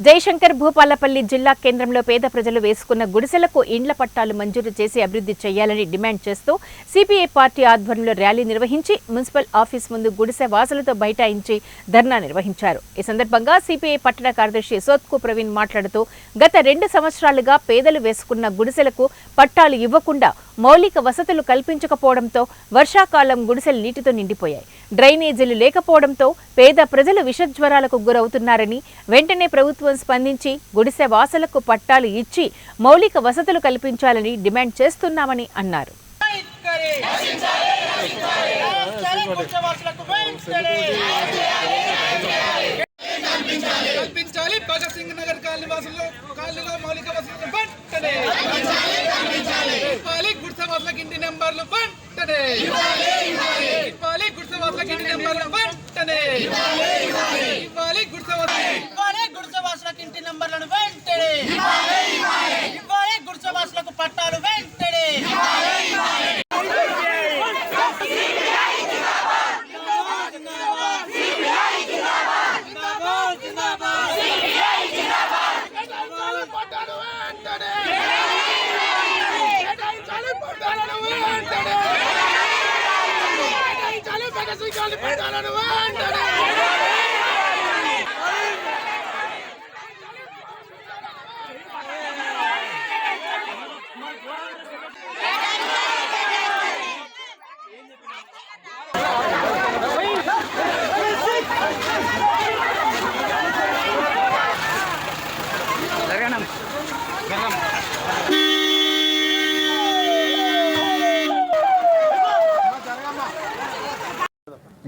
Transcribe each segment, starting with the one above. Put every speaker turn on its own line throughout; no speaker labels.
జయశంకర్ భూపాలపల్లి జిల్లా కేంద్రంలో పేద ప్రజలు వేసుకున్న గుడిసెలకు ఇండ్ల పట్టాలు మంజూరు చేసి అభివృద్ధి చేయాలని డిమాండ్ చేస్తూ సిపిఐ పార్టీ ఆధ్వర్యంలో ర్యాలీ నిర్వహించి మున్సిపల్ ఆఫీస్ ముందు గుడిసె వాసులతో బైఠాయించి ధర్నా నిర్వహించారు. ఈ సందర్భంగా సిపిఐ పట్టణ కార్యదర్శి సోత్కు ప్రవీణ్ మాట్లాడుతూ గత 2 సంవత్సరాలుగా పేదలు వేసుకున్న గుడిసెలకు పట్టాలు ఇవ్వకుండా మౌలిక వసతులు కల్పించకపోవడంతో వర్షాకాలం గుడిసెలు నీటితో నిండిపోయాయి. డ్రైనేజీలు లేకపోవడంతో పేద ప్రజలు విషజ్వరాలకు గురవుతున్నారని వెంటనే ప్రభుత్వం స్పందించి గుడిసె వాసులకు పట్టాలు ఇచ్చి మౌలిక వసతులు కల్పించాలని డిమాండ్ చేస్తున్నామని అన్నారు.
ఇంటి నెంబర్లను వెంటనే ఇవ్వాలి, గుడిసెవాసులకు పట్టాలు వెంటనే.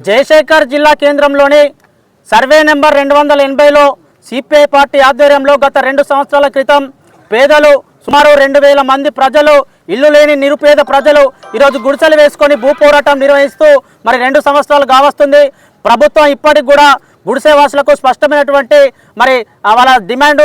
జయశంకర్ జిల్లా కేంద్రంలోని సర్వే నెంబర్ 280లో సిపిఐ పార్టీ ఆధ్వర్యంలో గత 2 సంవత్సరాల క్రితం పేదలు సుమారు 2000 మంది ప్రజలు, ఇల్లు లేని నిరుపేద ప్రజలు ఈరోజు గుడిసెలు వేసుకొని భూ పోరాటం నిర్వహిస్తూ మరి 2 సంవత్సరాలు కావస్తుంది. ప్రభుత్వం ఇప్పటికి కూడా గుడిసెవాసులకు స్పష్టమైనటువంటి మరి వాళ్ళ డిమాండ్,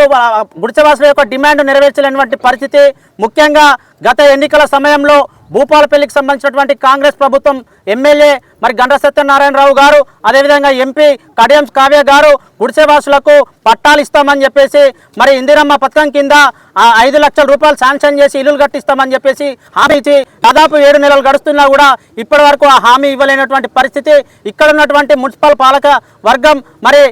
గుడిసెవాసుల యొక్క డిమాండ్ నెరవేర్చలేనటువంటి పరిస్థితి. ముఖ్యంగా గత ఎన్నికల సమయంలో భూపాలపల్లికి సంబంధించినటువంటి కాంగ్రెస్ ప్రభుత్వం ఎమ్మెల్యే మరి గండ్ర సత్యనారాయణరావు గారు, అదేవిధంగా ఎంపీ కడియం కావ్య గారు గుడిసెవాసులకు పట్టాలు ఇస్తామని చెప్పేసి మరి ఇందిరమ్మ పథకం కింద 5 లక్షల రూపాయలు శాంక్షన్ చేసి ఇల్లులు కట్టిస్తామని చెప్పేసి హామీ ఇచ్చి దాదాపు 7 నెలలు గడుస్తున్నా కూడా ఇప్పటి వరకు ఆ హామీ ఇవ్వలేనటువంటి పరిస్థితి. ఇక్కడ ఉన్నటువంటి మున్సిపల్ పాలక వర్గం మరి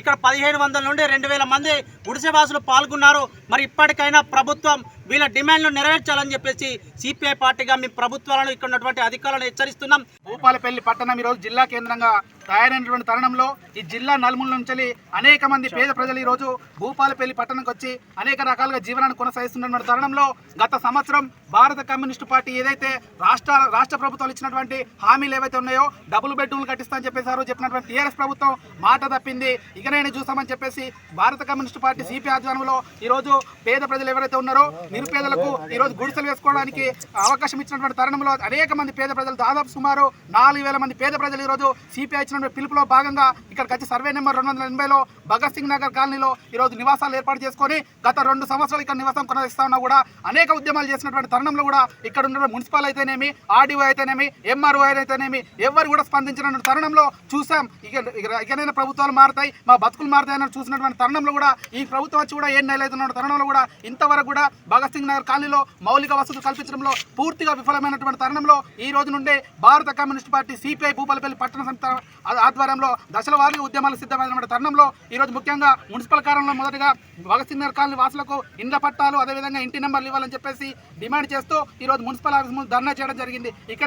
ఇక్కడ 1500 నుండి 2000 మంది గుడిసెవాసులు పాల్గొన్నారు. మరి ఇప్పటికైనా ప్రభుత్వం వీళ్ళ డిమాండ్లు నెరవేర్చాలని చెప్పేసి సిపిఐ పార్టీగా మీ ప్రభుత్వాలను ఇక్కడ ఉన్నటువంటి అధికారులను హెచ్చరిస్తున్నాం.
భూపాలపల్లి పట్టణం ఈరోజు జిల్లా కేంద్రంగా తయారైనటువంటి తరుణంలో ఈ జిల్లా నలుమూల నుంచి అనేక మంది పేద ప్రజలు ఈరోజు భూపాలపల్లి పట్టణంకి వచ్చి అనేక రకాలుగా జీవనాన్ని కొనసాగిస్తున్నటువంటి తరుణంలో గత సంవత్సరం భారత కమ్యూనిస్టు పార్టీ ఏదైతే రాష్ట్ర ప్రభుత్వాలు ఇచ్చినటువంటి హామీలు ఏవైతే ఉన్నాయో డబుల్ బెడ్రూమ్లు కట్టిస్తామని చెప్పేసారో చెప్పినటువంటి టీఆర్ఎస్ ప్రభుత్వం మాట తప్పింది. ఇకనైనా చూసామని చెప్పేసి భారత కమ్యూనిస్టు పార్టీ సిపిఐ ఆధ్వర్యంలో ఈరోజు పేద ప్రజలు ఎవరైతే ఉన్నారో నిరుపేదలకు ఈరోజు గుడిసెలు వేసుకోవడానికి అవకాశం ఇచ్చినటువంటి తరుణంలో అనేక మంది పేద ప్రజలు దాదాపు సుమారు 4000 మంది పేద ప్రజలు ఈరోజు సిపిఐ ఇచ్చినటువంటి పిలుపులో భాగంగా ఇక్కడికి వచ్చి సర్వే నెంబర్ 280లో భగత్ సింగ్ నగర్ కాలనీలో ఈరోజు నివాసాలు ఏర్పాటు చేసుకొని గత 2 సంవత్సరాలు ఇక్కడ నివాసం కొనసాగిస్తా ఉన్నా కూడా అనేక ఉద్యమాలు చేసినటువంటి తరుణంలో కూడా ఇక్కడ ఉన్న మున్సిపల్ అయితేనేమి, ఆర్డీఓ అయితేనేమి, ఎంఆర్ఓ అయితేనేమి ఎవరు కూడా స్పందించినటువంటి తరుణంలో చూసాం. ఇకనైనా ప్రభుత్వాలు మారుతాయి, మా బతుకులు మారుతాయని చూసినటువంటి తరుణంలో కూడా ఈ ప్రభుత్వం వచ్చి కూడా 7 నెలలు అవుతున్న తరుణంలో కూడా ఇంతవరకు కూడా భగత్ సింగ్ నగర్ కాలనీలో మౌలిక వసతులు కల్పించడంలో పూర్తిగా విఫలమైనటువంటి తరుణంలో ఈ రోజు నుండి భారత కమ్యూనిస్ట్ పార్టీ సిపిఐ భూపాలపల్లి పట్టణ సంస్థ ఆధ్వర్యంలో దశల వారీగా ఉద్యమాలు సిద్ధమైన తరుణంలో ఈరోజు ముఖ్యంగా మున్సిపల్ కార్యాలయంలో మొదటగా భగత్ సింగ్ నగర్ కాలనీ వాసులకు ఇండ్ల పట్టాలు, అదేవిధంగా ఇంటి నెంబర్లు ఇవ్వాలని చెప్పేసి డిమాండ్ చేస్తూ ఈరోజు మున్సిపల్ ఆఫీస్ ముందు ధర్నా చేయడం జరిగింది. ఇక్కడ